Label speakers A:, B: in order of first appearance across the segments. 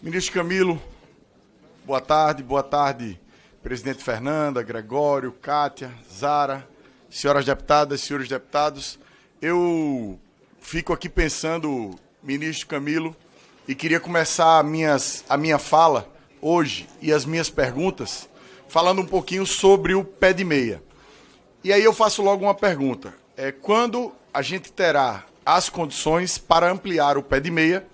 A: Ministro Camilo, boa tarde, presidente Fernanda, Gregório, Kátia, Zara, senhoras deputadas, senhores deputados. Eu fico aqui pensando, ministro Camilo, e queria começar a minha fala hoje e as minhas perguntas falando um pouquinho sobre o pé de meia. E aí eu faço logo uma pergunta. Quando a gente terá as condições para ampliar o pé de meia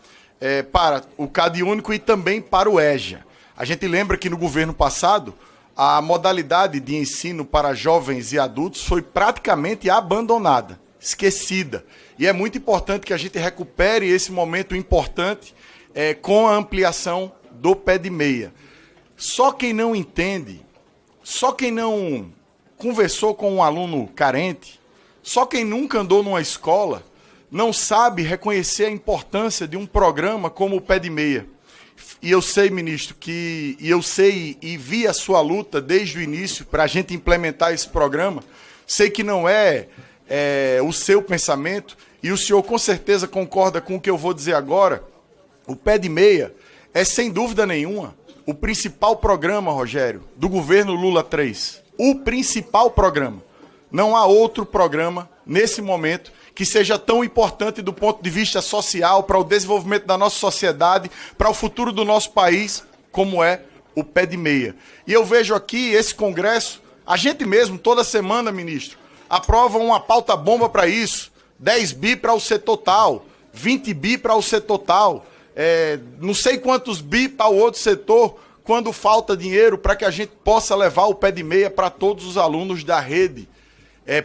A: para o CAD único e também para o EJA? A gente lembra que no governo passado a modalidade de ensino para jovens e adultos foi praticamente abandonada, esquecida. E é muito importante que a gente recupere esse momento importante com a ampliação do pé de meia. Só quem não entende, só quem não conversou com um aluno carente, só quem nunca andou numa escola, não sabe reconhecer a importância de um programa como o pé de meia. E eu sei, ministro, e vi a sua luta desde o início para a gente implementar esse programa. Sei que não é o seu pensamento, e o senhor com certeza concorda com o que eu vou dizer agora. O pé de meia é, sem dúvida nenhuma, o principal programa, Rogério, do governo Lula III. O principal programa. Não há outro programa, nesse momento, que seja tão importante do ponto de vista social, para o desenvolvimento da nossa sociedade, para o futuro do nosso país, como é o pé de meia. E eu vejo aqui esse congresso, a gente mesmo, toda semana, ministro, aprova uma pauta-bomba para isso, 10 bi para o setor tal, 20 bi para o setor tal, não sei quantos bi para o outro setor, quando falta dinheiro para que a gente possa levar o pé de meia para todos os alunos da rede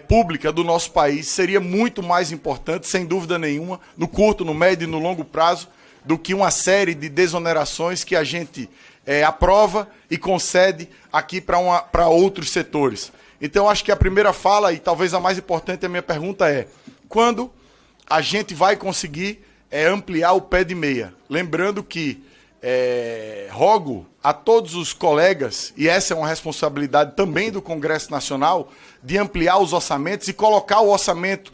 A: pública do nosso país. Seria muito mais importante, sem dúvida nenhuma, no curto, no médio e no longo prazo, do que uma série de desonerações que a gente aprova e concede aqui para outros setores. Então, acho que a primeira fala, e talvez a mais importante, a minha pergunta é: quando a gente vai conseguir ampliar o pé de meia? Lembrando que rogo a todos os colegas, e essa é uma responsabilidade também do Congresso Nacional, de ampliar os orçamentos e colocar o orçamento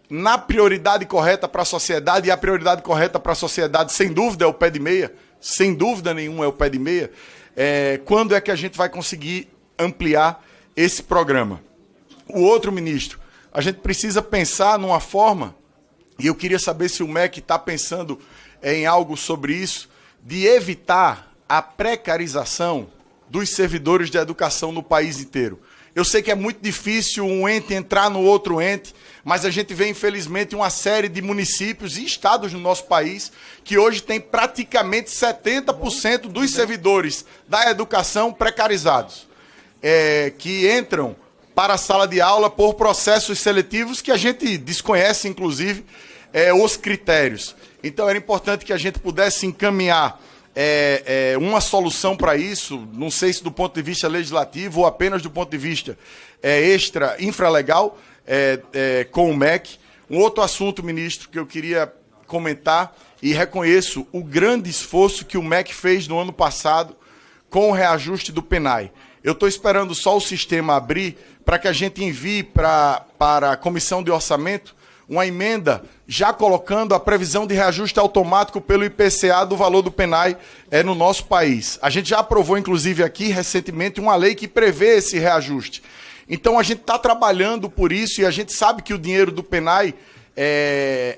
A: na prioridade correta para a sociedade, e a prioridade correta para a sociedade, sem dúvida, é o pé de meia, sem dúvida nenhuma é o pé de meia. Quando é que a gente vai conseguir ampliar esse programa? O outro, ministro, a gente precisa pensar numa forma, e eu queria saber se o MEC está pensando em algo sobre isso, de evitar a precarização dos servidores de educação no país inteiro. Eu sei que é muito difícil um ente entrar no outro ente, mas a gente vê, infelizmente, uma série de municípios e estados no nosso país que hoje tem praticamente 70% dos servidores da educação precarizados, que entram para a sala de aula por processos seletivos que a gente desconhece, inclusive, os critérios. Então, era importante que a gente pudesse encaminhar uma solução para isso, não sei se do ponto de vista legislativo ou apenas do ponto de vista infralegal, com o MEC. Um outro assunto, ministro, que eu queria comentar, e reconheço o grande esforço que o MEC fez no ano passado com o reajuste do PENAI. Eu estou esperando só o sistema abrir para que a gente envie para a Comissão de Orçamento uma emenda já colocando a previsão de reajuste automático pelo IPCA do valor do PENAI no nosso país. A gente já aprovou, inclusive, aqui recentemente uma lei que prevê esse reajuste. Então, a gente está trabalhando por isso, e a gente sabe que o dinheiro do PENAI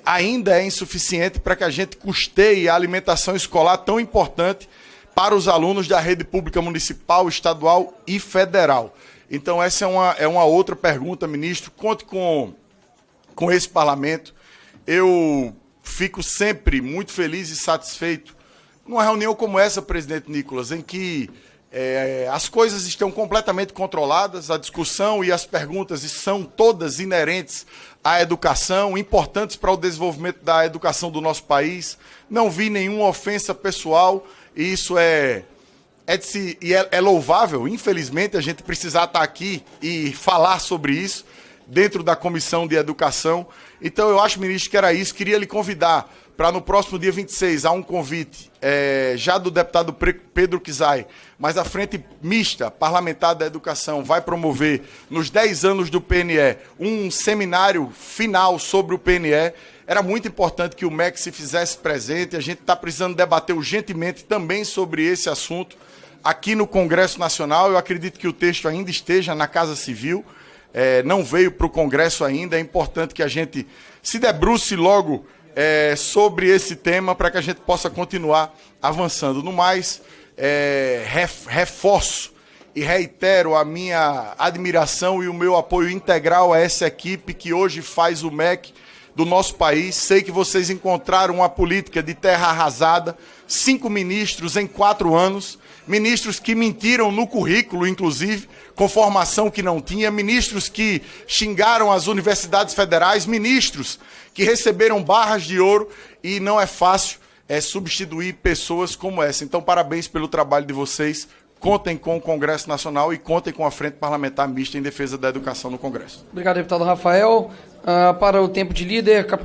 A: ainda é insuficiente para que a gente custeie a alimentação escolar tão importante para os alunos da rede pública municipal, estadual e federal. Então, essa é uma outra pergunta, ministro. Conte com esse parlamento. Eu fico sempre muito feliz e satisfeito numa reunião como essa, presidente Nicolas, em que as coisas estão completamente controladas, a discussão e as perguntas são todas inerentes à educação, importantes para o desenvolvimento da educação do nosso país. Não vi nenhuma ofensa pessoal, e isso é louvável. Infelizmente, a gente precisar estar aqui e falar sobre isso dentro da Comissão de Educação. Então, eu acho, ministro, que era isso. Queria lhe convidar para no próximo dia 26, há um convite já do deputado Pedro Kizai, mas a Frente Mista Parlamentar da Educação vai promover, nos 10 anos do PNE, um seminário final sobre o PNE. Era muito importante que o MEC se fizesse presente. A gente está precisando debater urgentemente também sobre esse assunto aqui no Congresso Nacional. Eu acredito que o texto ainda esteja na Casa Civil, não veio para o Congresso ainda. É importante que a gente se debruce logo sobre esse tema para que a gente possa continuar avançando. No mais, reforço e reitero a minha admiração e o meu apoio integral a essa equipe que hoje faz o MEC do nosso país. Sei que vocês encontraram uma política de terra arrasada, 5 ministros em 4 anos, ministros que mentiram no currículo, inclusive, com formação que não tinha, ministros que xingaram as universidades federais, ministros que receberam barras de ouro, e não é fácil substituir pessoas como essa. Então, parabéns pelo trabalho de vocês. Contem com o Congresso Nacional e contem com a Frente Parlamentar Mista em defesa da educação no Congresso.
B: Obrigado, deputado Rafael. Para o tempo de líder,